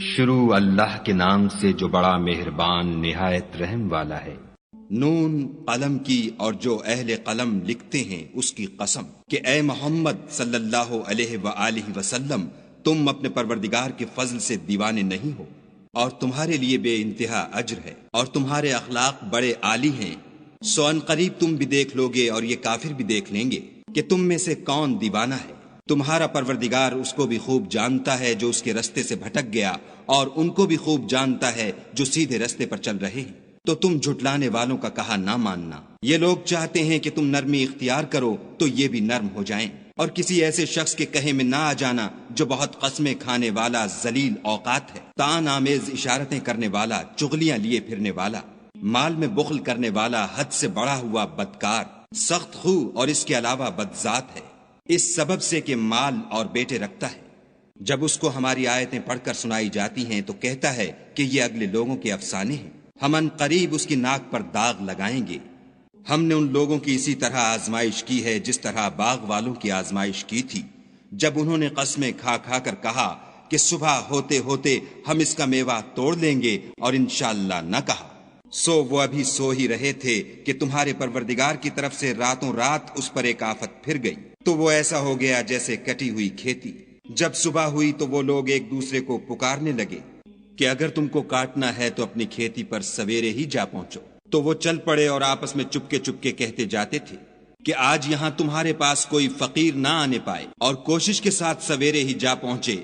شروع اللہ کے نام سے جو بڑا مہربان نہایت رحم والا ہے۔ نون قلم کی اور جو اہل قلم لکھتے ہیں اس کی قسم کہ اے محمد صلی اللہ علیہ وآلہ وسلم تم اپنے پروردگار کے فضل سے دیوانے نہیں ہو، اور تمہارے لیے بے انتہا اجر ہے، اور تمہارے اخلاق بڑے عالی ہیں۔ سو ان قریب تم بھی دیکھ لوگے اور یہ کافر بھی دیکھ لیں گے کہ تم میں سے کون دیوانہ ہے۔ تمہارا پروردگار اس کو بھی خوب جانتا ہے جو اس کے رستے سے بھٹک گیا، اور ان کو بھی خوب جانتا ہے جو سیدھے رستے پر چل رہے ہیں۔ تو تم جھٹلانے والوں کا کہا نہ ماننا۔ یہ لوگ چاہتے ہیں کہ تم نرمی اختیار کرو تو یہ بھی نرم ہو جائیں، اور کسی ایسے شخص کے کہے میں نہ آ جانا جو بہت قسمیں کھانے والا ذلیل اوقات ہے، طعن آمیز اشارتیں کرنے والا، چغلیاں لیے پھرنے والا، مال میں بخل کرنے والا، حد سے بڑھا ہوا بدکار، سخت خو اور اس کے علاوہ بدذات ہے، اس سبب سے کہ مال اور بیٹے رکھتا ہے۔ جب اس کو ہماری آیتیں پڑھ کر سنائی جاتی ہیں تو کہتا ہے کہ یہ اگلے لوگوں کے افسانے ہیں، ہم ان قریب اس کی ناک پر داغ لگائیں گے۔ ہم نے ان لوگوں کی اسی طرح آزمائش کی ہے جس طرح باغ والوں کی آزمائش کی تھی، جب انہوں نے قسمیں کھا کھا کر کہا کہ صبح ہوتے ہوتے ہم اس کا میوہ توڑ لیں گے، اور انشاءاللہ نہ کہا۔ سو وہ ابھی سو ہی رہے تھے کہ تمہارے پروردگار کی طرف سے راتوں رات اس پر ایک آفت پھر گئی، تو وہ ایسا ہو گیا جیسے کٹی ہوئی کھیتی۔ جب صبح ہوئی تو وہ لوگ ایک دوسرے کو پکارنے لگے کہ اگر تم کو کاٹنا ہے تو اپنی کھیتی پر سویرے ہی جا پہنچو۔ تو وہ چل پڑے اور آپس میں چپکے چپکے کہتے جاتے تھے کہ آج یہاں تمہارے پاس کوئی فقیر نہ آنے پائے، اور کوشش کے ساتھ سویرے ہی جا پہنچے،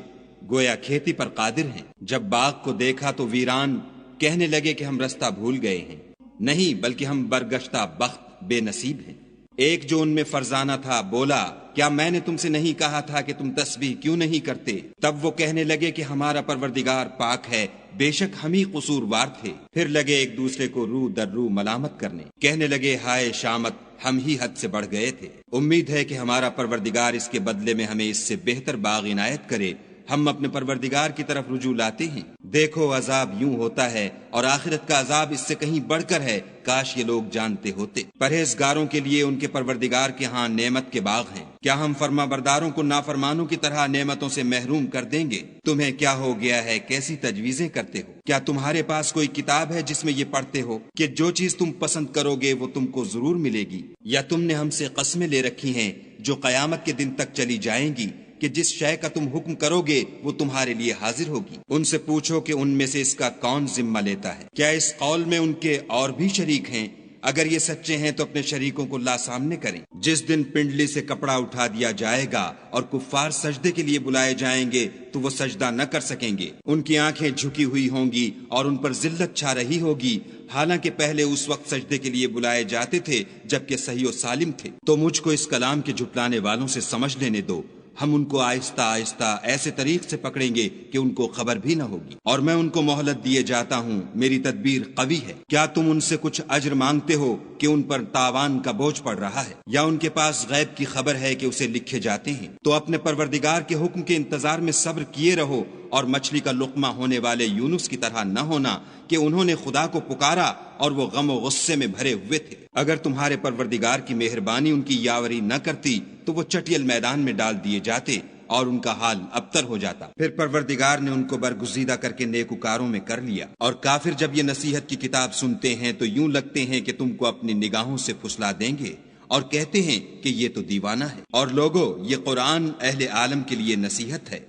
گویا کھیتی پر قادر ہیں۔ جب باغ کو دیکھا تو ویران، کہنے لگے کہ ہم رستہ بھول گئے ہیں، نہیں بلکہ ہم برگشتہ بخت بے نصیب ہیں۔ ایک جو ان میں فرزانہ تھا بولا، کیا میں نے تم سے نہیں کہا تھا کہ تم تسبیح کیوں نہیں کرتے؟ تب وہ کہنے لگے کہ ہمارا پروردگار پاک ہے، بے شک ہم ہی قصوروار تھے۔ پھر لگے ایک دوسرے کو رو در رو ملامت کرنے، کہنے لگے ہائے شامت، ہم ہی حد سے بڑھ گئے تھے۔ امید ہے کہ ہمارا پروردگار اس کے بدلے میں ہمیں اس سے بہتر باغ عنایت کرے۔ ہم اپنے پروردگار کی طرف رجوع لاتے ہیں۔ دیکھو عذاب یوں ہوتا ہے، اور آخرت کا عذاب اس سے کہیں بڑھ کر ہے، کاش یہ لوگ جانتے ہوتے۔ پرہیزگاروں کے لیے ان کے پروردگار کے ہاں نعمت کے باغ ہیں۔ کیا ہم فرما برداروں کو نافرمانوں کی طرح نعمتوں سے محروم کر دیں گے؟ تمہیں کیا ہو گیا ہے، کیسی تجویزیں کرتے ہو؟ کیا تمہارے پاس کوئی کتاب ہے جس میں یہ پڑھتے ہو کہ جو چیز تم پسند کرو گے وہ تم کو ضرور ملے گی؟ یا تم نے ہم سے قسمیں لے رکھی ہیں جو قیامت کے دن تک چلی جائیں گی کہ جس شے کا تم حکم کرو گے وہ تمہارے لیے حاضر ہوگی؟ ان سے پوچھو کہ ان میں سے اس کا کون ذمہ لیتا ہے؟ کیا اس قول میں ان کے اور بھی شریک ہیں؟ اگر یہ سچے ہیں تو اپنے شریکوں کو لا سامنے کریں۔ جس دن پنڈلی سے کپڑا اٹھا دیا جائے گا اور کفار سجدے کے لیے بلائے جائیں گے تو وہ سجدہ نہ کر سکیں گے، ان کی آنکھیں جھکی ہوئی ہوں گی اور ان پر ذلت چھا رہی ہوگی، حالانکہ پہلے اس وقت سجدے کے لیے بلائے جاتے تھے جبکہ صحیح و سالم تھے۔ تو مجھ کو اس کلام کے جھٹلانے والوں سے سمجھ لینے دو، ہم ان کو آہستہ آہستہ ایسے طریق سے پکڑیں گے کہ ان کو خبر بھی نہ ہوگی، اور میں ان کو مہلت دیے جاتا ہوں، میری تدبیر قوی ہے۔ کیا تم ان سے کچھ اجر مانگتے ہو کہ ان پر تاوان کا بوجھ پڑ رہا ہے، یا ان کے پاس غیب کی خبر ہے کہ اسے لکھے جاتے ہیں؟ تو اپنے پروردگار کے حکم کے انتظار میں صبر کیے رہو، اور مچھلی کا لقمہ ہونے والے یونس کی طرح نہ ہونا کہ انہوں نے خدا کو پکارا اور وہ غم و غصے میں بھرے ہوئے تھے۔ اگر تمہارے پروردگار کی مہربانی ان کی یاوری نہ کرتی تو وہ چٹیل میدان میں ڈال دیے جاتے اور ان کا حال ابتر ہو جاتا۔ پھر پروردگار نے ان کو برگزیدہ کر کے نیکوکاروں میں کر لیا، اور کافر جب یہ نصیحت کی کتاب سنتے ہیں تو یوں لگتے ہیں کہ تم کو اپنی نگاہوں سے پھسلا دیں گے، اور کہتے ہیں کہ یہ تو دیوانہ ہے۔ اور لوگو، یہ قرآن اہل عالم کے لیے نصیحت ہے۔